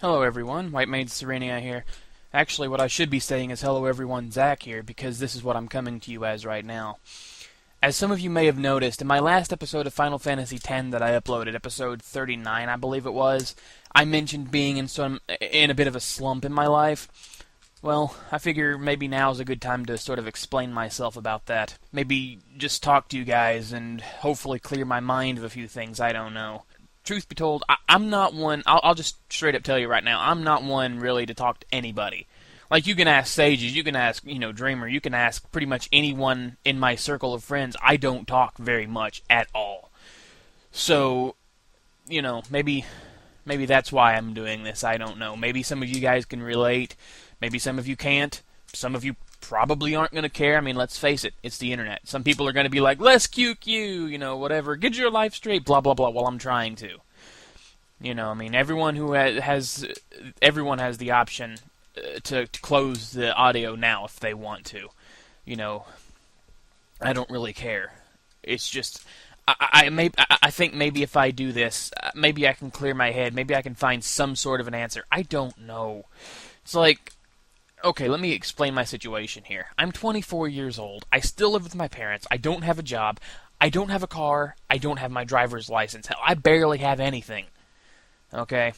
Hello everyone, White Maid Serenia here. Actually, what I should be saying is hello everyone, Zack here, because this is what I'm coming to you as right now. As some of you may have noticed, in my last episode of Final Fantasy X that I uploaded, episode 39 I believe it was, I mentioned being in a bit of a slump in my life. Well, I figure maybe now's a good time to sort of explain myself about that. Maybe just talk to you guys and hopefully clear my mind of a few things I don't know. Truth be told, I'm not one, I'll just straight up tell you right now, I'm not one really to talk to anybody. Like, you can ask Sages, you can ask, Dreamer, you can ask pretty much anyone in my circle of friends. I don't talk very much at all. So, maybe that's why I'm doing this, I don't know. Maybe some of you guys can relate, maybe some of you can't. Some of you probably aren't going to care. I mean, let's face it, it's the internet. Some people are going to be like, "Let's QQ, whatever, get your life straight, blah, blah, blah," while I'm trying to. Everyone everyone has the option to close the audio now if they want to. I don't really care. It's just, I think maybe if I do this, maybe I can clear my head, maybe I can find some sort of an answer. I don't know. It's like, okay, let me explain my situation here. I'm 24 years old. I still live with my parents. I don't have a job. I don't have a car. I don't have my driver's license. Hell, I barely have anything. Okay?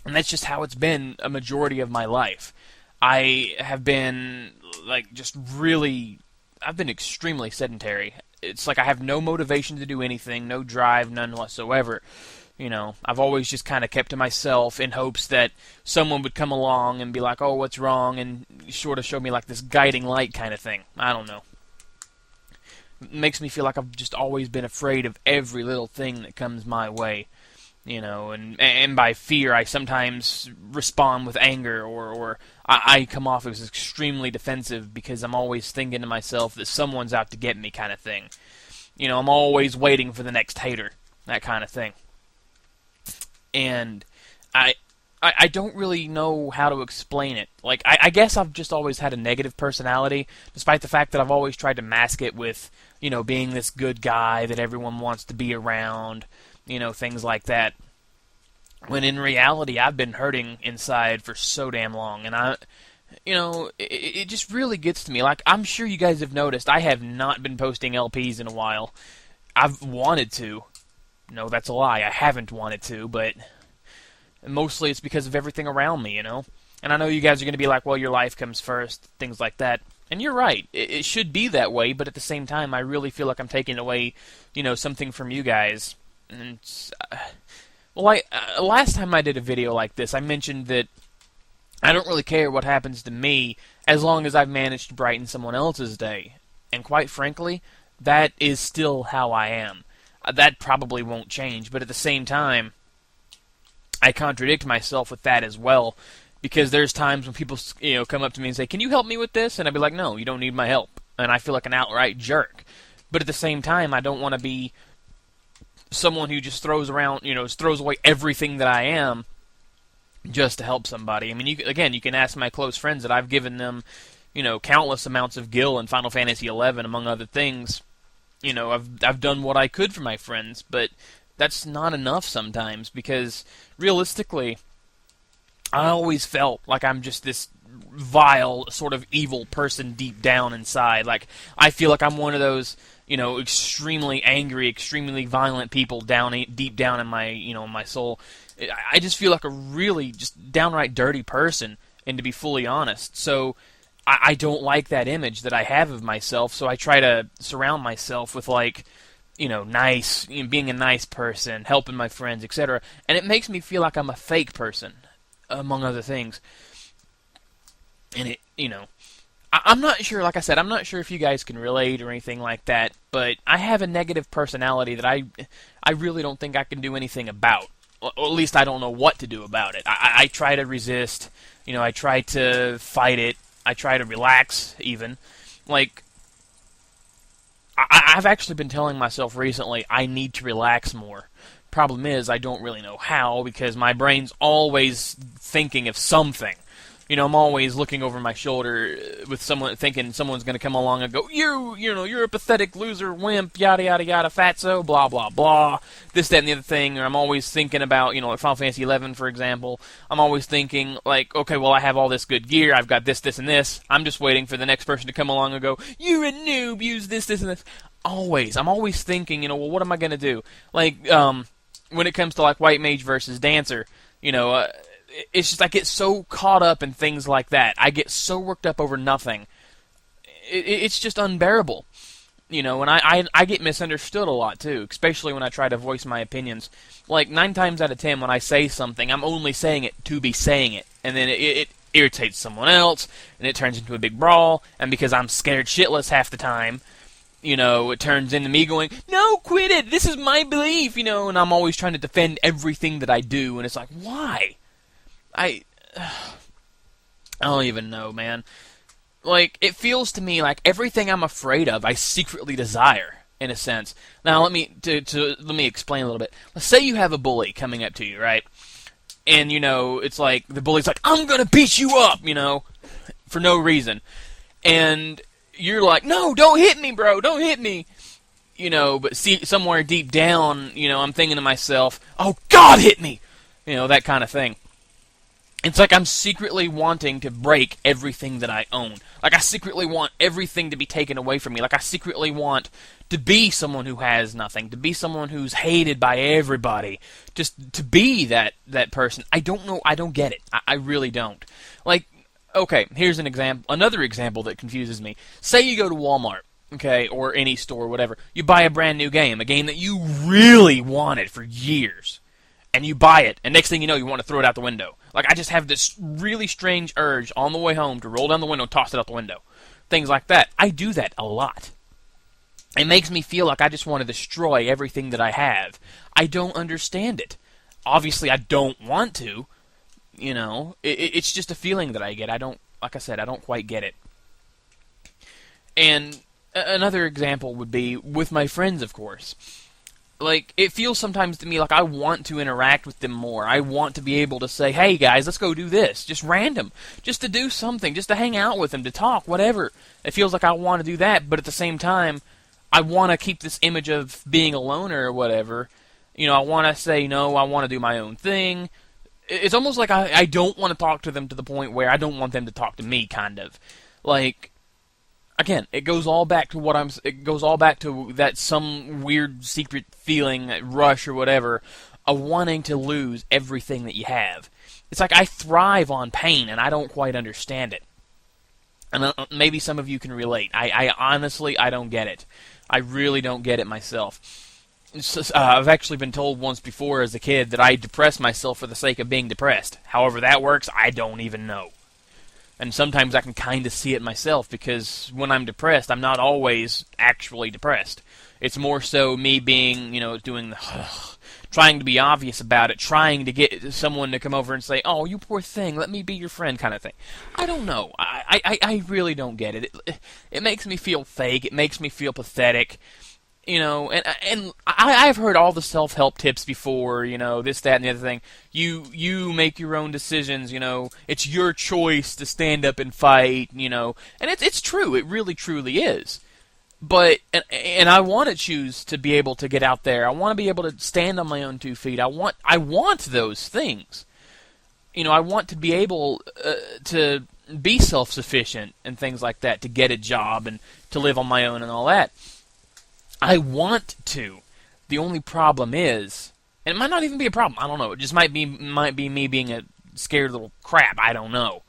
And that's just how it's been a majority of my life. I have been, I've been extremely sedentary. It's like I have no motivation to do anything, no drive, none whatsoever. I've always just kind of kept to myself in hopes that someone would come along and be like, "Oh, what's wrong?" and sort of show me like this guiding light kind of thing. I don't know. It makes me feel like I've just always been afraid of every little thing that comes my way. And by fear, I sometimes respond with anger, or I come off as extremely defensive because I'm always thinking to myself that someone's out to get me kind of thing. I'm always waiting for the next hater, that kind of thing. And I don't really know how to explain it. Like, I guess I've just always had a negative personality, despite the fact that I've always tried to mask it with, being this good guy that everyone wants to be around, things like that. When in reality, I've been hurting inside for so damn long, and it just really gets to me. Like, I'm sure you guys have noticed, I have not been posting LPs in a while. I've wanted to. No, that's a lie. I haven't wanted to, but mostly it's because of everything around me, And I know you guys are going to be like, "Well, your life comes first," things like that. And you're right. It should be that way, but at the same time, I really feel like I'm taking away, something from you guys. And last time I did a video like this, I mentioned that I don't really care what happens to me as long as I've managed to brighten someone else's day. And quite frankly, that is still how I am. That probably won't change, but at the same time, I contradict myself with that as well, because there's times when people, come up to me and say, "Can you help me with this?" And I'd be like, "No, you don't need my help." And I feel like an outright jerk. But at the same time, I don't want to be someone who just throws away everything that I am just to help somebody. I mean, you can ask my close friends that I've given them, countless amounts of gil in Final Fantasy XI, among other things. I've done what I could for my friends, but that's not enough sometimes, because realistically, I always felt like I'm just this vile, sort of evil person deep down inside. Like, I feel like I'm one of those, extremely angry, extremely violent people deep down in my, my soul. I just feel like a really just downright dirty person, and to be fully honest. So I don't like that image that I have of myself, so I try to surround myself with, nice, being a nice person, helping my friends, etc. And it makes me feel like I'm a fake person, among other things. And I'm not sure, like I said, I'm not sure if you guys can relate or anything like that, but I have a negative personality that I really don't think I can do anything about. Or at least I don't know what to do about it. I try to resist, I try to fight it. I try to relax, even. Like, I've actually been telling myself recently I need to relax more. Problem is, I don't really know how, because my brain's always thinking of something. I'm always looking over my shoulder with someone, thinking someone's going to come along and go, you're a pathetic loser, wimp, yada, yada, yada, fatso, blah, blah, blah, this, that, and the other thing. Or I'm always thinking about, like Final Fantasy 11, for example. I'm always thinking, like, okay, well, I have all this good gear, I've got this, this, and this. I'm just waiting for the next person to come along and go, you're a noob, use this, this, and this. I'm always thinking, well, what am I going to do? Like, when it comes to, like, White Mage versus Dancer, it's just I get so caught up in things like that. I get so worked up over nothing. It's just unbearable. And I get misunderstood a lot, too, especially when I try to voice my opinions. Like, 9 times out of 10, when I say something, I'm only saying it to be saying it. And then it irritates someone else, and it turns into a big brawl, and because I'm scared shitless half the time, it turns into me going, no, quit it, this is my belief, and I'm always trying to defend everything that I do, and it's like, why? I don't even know, man. Like, it feels to me like everything I'm afraid of, I secretly desire, in a sense. Now, let me explain a little bit. Let's say you have a bully coming up to you, right? And, it's like, the bully's like, I'm gonna beat you up, for no reason. And you're like, no, don't hit me, bro, don't hit me. But see, somewhere deep down, I'm thinking to myself, oh, God, hit me! That kind of thing. It's like I'm secretly wanting to break everything that I own. Like, I secretly want everything to be taken away from me. Like, I secretly want to be someone who has nothing, to be someone who's hated by everybody, just to be that person. I don't know. I don't get it. I really don't. Like, okay, here's another example that confuses me. Say you go to Walmart, okay, or any store, whatever. You buy a brand new game, a game that you really wanted for years. And you buy it, and next thing you know, you want to throw it out the window. Like, I just have this really strange urge on the way home to roll down the window and toss it out the window. Things like that. I do that a lot. It makes me feel like I just want to destroy everything that I have. I don't understand it. Obviously, I don't want to. It's just a feeling that I get. Like I said, I don't quite get it. And another example would be with my friends, of course. Like, it feels sometimes to me like I want to interact with them more. I want to be able to say, hey, guys, let's go do this. Just random. Just to do something. Just to hang out with them. To talk. Whatever. It feels like I want to do that, but at the same time, I want to keep this image of being a loner or whatever. I want to say, no, I want to do my own thing. It's almost like I don't want to talk to them to the point where I don't want them to talk to me, kind of. Like, again, it goes all back to it goes all back to that some weird secret feeling, that rush or whatever, of wanting to lose everything that you have. It's like I thrive on pain, and I don't quite understand it. And maybe some of you can relate. I honestly, I don't get it. I really don't get it myself. I've actually been told once before as a kid that I depress myself for the sake of being depressed. However that works, I don't even know. And sometimes I can kind of see it myself, because when I'm depressed, I'm not always actually depressed. It's more so me being, doing the trying to be obvious about it, trying to get someone to come over and say, oh, you poor thing, let me be your friend, kind of thing. I don't know. I really don't get it. It makes me feel fake. It makes me feel pathetic. And I've heard all the self-help tips before, this, that, and the other thing. You make your own decisions, it's your choice to stand up and fight, and it's true, it really truly is. But, and I want to choose to be able to get out there. I want to be able to stand on my own 2 feet. I want those things. I want to be able to be self-sufficient and things like that, to get a job and to live on my own and all that. I want to. The only problem is, and it might not even be a problem, I don't know, it just might be me being a scared little crap, I don't know.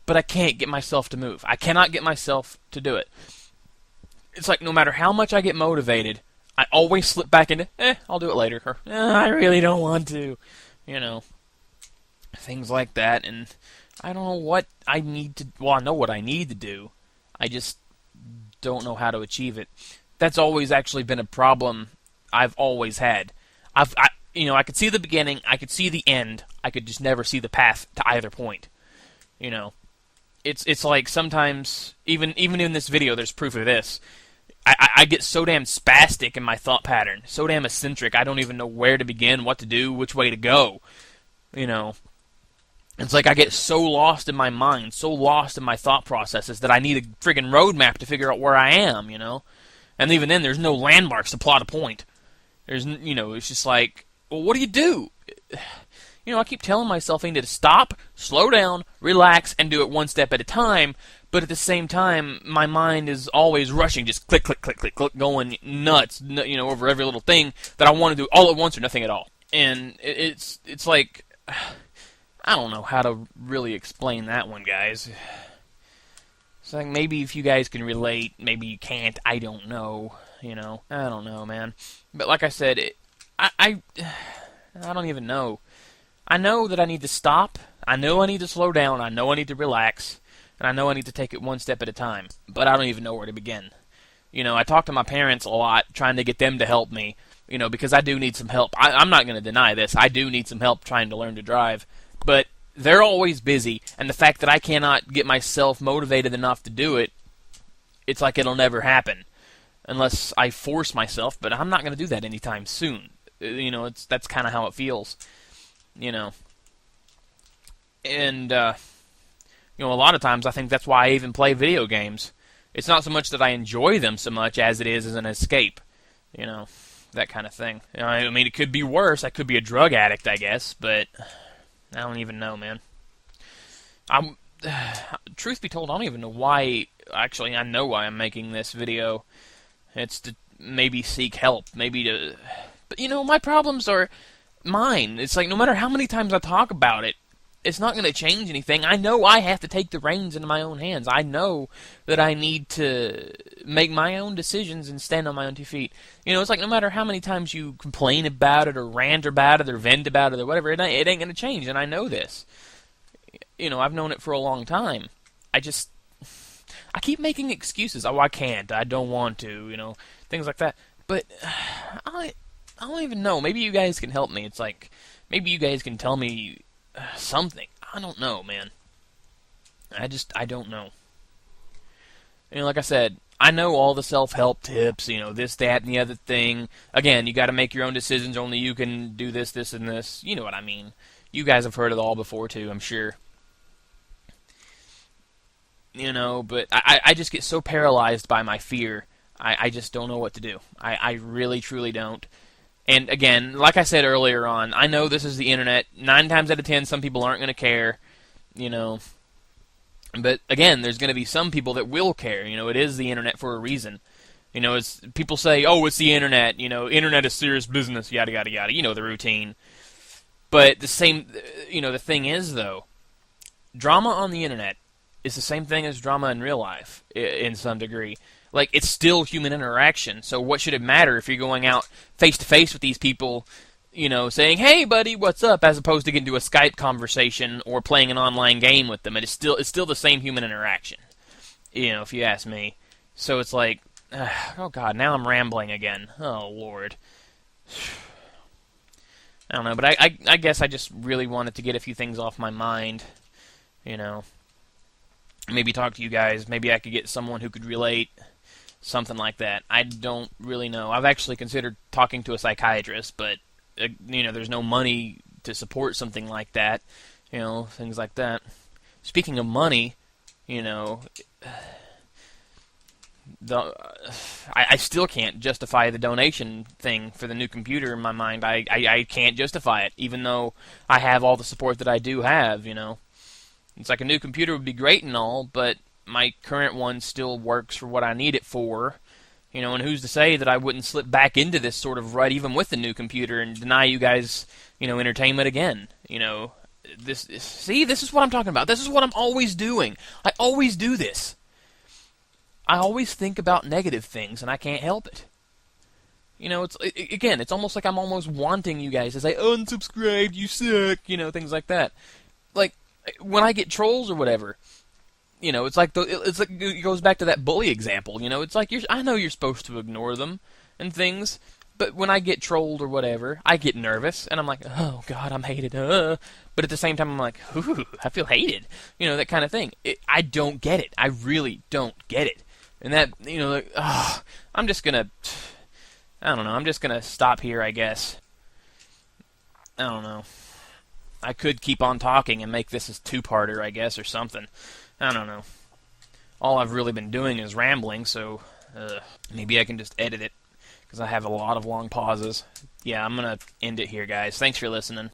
But I can't get myself to move. I cannot get myself to do it. It's like no matter how much I get motivated, I always slip back into, I'll do it later, or, I really don't want to, things like that, and I don't know what I need to, well, I know what I need to do, I just don't know how to achieve it. That's always actually been a problem I've always had. I could see the beginning, I could see the end, I could just never see the path to either point. It's like sometimes, even in this video, there's proof of this. I get so damn spastic in my thought pattern, so damn eccentric, I don't even know where to begin, what to do, which way to go. It's like I get so lost in my mind, so lost in my thought processes that I need a friggin' roadmap to figure out where I am, you know? And even then, there's no landmarks to plot a point. It's just like, well, what do you do? I keep telling myself I need to stop, slow down, relax, and do it one step at a time, but at the same time, my mind is always rushing, just click, click, click, click, click, going nuts, over every little thing that I want to do all at once or nothing at all. And it's like, I don't know how to really explain that one, guys. It's like, maybe if you guys can relate, maybe you can't, I don't know, I don't know, man. But like I said, I don't even know. I know that I need to stop, I know I need to slow down, I know I need to relax, and I know I need to take it one step at a time, but I don't even know where to begin. I talk to my parents a lot, trying to get them to help me, because I do need some help. I'm not going to deny this, I do need some help trying to learn to drive, but they're always busy, and the fact that I cannot get myself motivated enough to do it, it's like it'll never happen, unless I force myself, but I'm not going to do that anytime soon. That's kind of how it feels. And, a lot of times I think that's why I even play video games. It's not so much that I enjoy them so much as it is as an escape, that kind of thing. I mean, it could be worse. I could be a drug addict, I guess, but I don't even know, man. Truth be told, I don't even know why. Actually, I know why I'm making this video. It's to maybe seek help, but my problems are mine. It's like no matter how many times I talk about it, it's not going to change anything. I know I have to take the reins into my own hands. I know that I need to make my own decisions and stand on my own 2 feet. It's like no matter how many times you complain about it or rant about it or vent about it or whatever, it ain't going to change, and I know this. I've known it for a long time. I keep making excuses. Oh, I can't. I don't want to, things like that. But I don't even know. Maybe you guys can help me. It's like, maybe you guys can tell me something. I don't know, man. I don't know. Like I said, I know all the self-help tips, this, that, and the other thing. Again, you got to make your own decisions. Only you can do this, this, and this. You know what I mean. You guys have heard it all before, too, I'm sure. But I just get so paralyzed by my fear. I just don't know what to do. I really, truly don't. And again, like I said earlier on, I know this is the internet. 9 times out of 10, some people aren't going to care, But again, there's going to be some people that will care. It is the internet for a reason. It's people say, oh, it's the internet. Internet is serious business, yada, yada, yada. The routine. But the thing is, though, drama on the internet is the same thing as drama in real life, in some degree. Like, it's still human interaction, so what should it matter if you're going out face-to-face with these people, saying, hey, buddy, what's up, as opposed to getting into a Skype conversation or playing an online game with them. It's still the same human interaction, if you ask me. So it's like, oh, God, now I'm rambling again. Oh, Lord. I don't know, but I guess I just really wanted to get a few things off my mind, Maybe talk to you guys. Maybe I could get someone who could relate. Something like that. I don't really know. I've actually considered talking to a psychiatrist, but, there's no money to support something like that. Things like that. Speaking of money, I still can't justify the donation thing for the new computer in my mind. I can't justify it, even though I have all the support that I do have, It's like a new computer would be great and all, but my current one still works for what I need it for, and who's to say that I wouldn't slip back into this sort of rut even with the new computer and deny you guys, entertainment again, this is what I'm talking about. This is what I'm always doing. I always do this. I always think about negative things, and I can't help it. It's almost like I'm almost wanting you guys to say, unsubscribe, you suck, things like that. Like, when I get trolls or whatever, it's like it goes back to that bully example. It's like I know you're supposed to ignore them and things, but when I get trolled or whatever, I get nervous and I'm like, oh God, I'm hated. But at the same time, I'm like, ooh, I feel hated. That kind of thing. I don't get it. I really don't get it. And that, I'm just gonna, I don't know. I'm just gonna stop here, I guess. I don't know. I could keep on talking and make this a two-parter, I guess, or something. I don't know. All I've really been doing is rambling, so maybe I can just edit it, because I have a lot of long pauses. Yeah, I'm going to end it here, guys. Thanks for listening.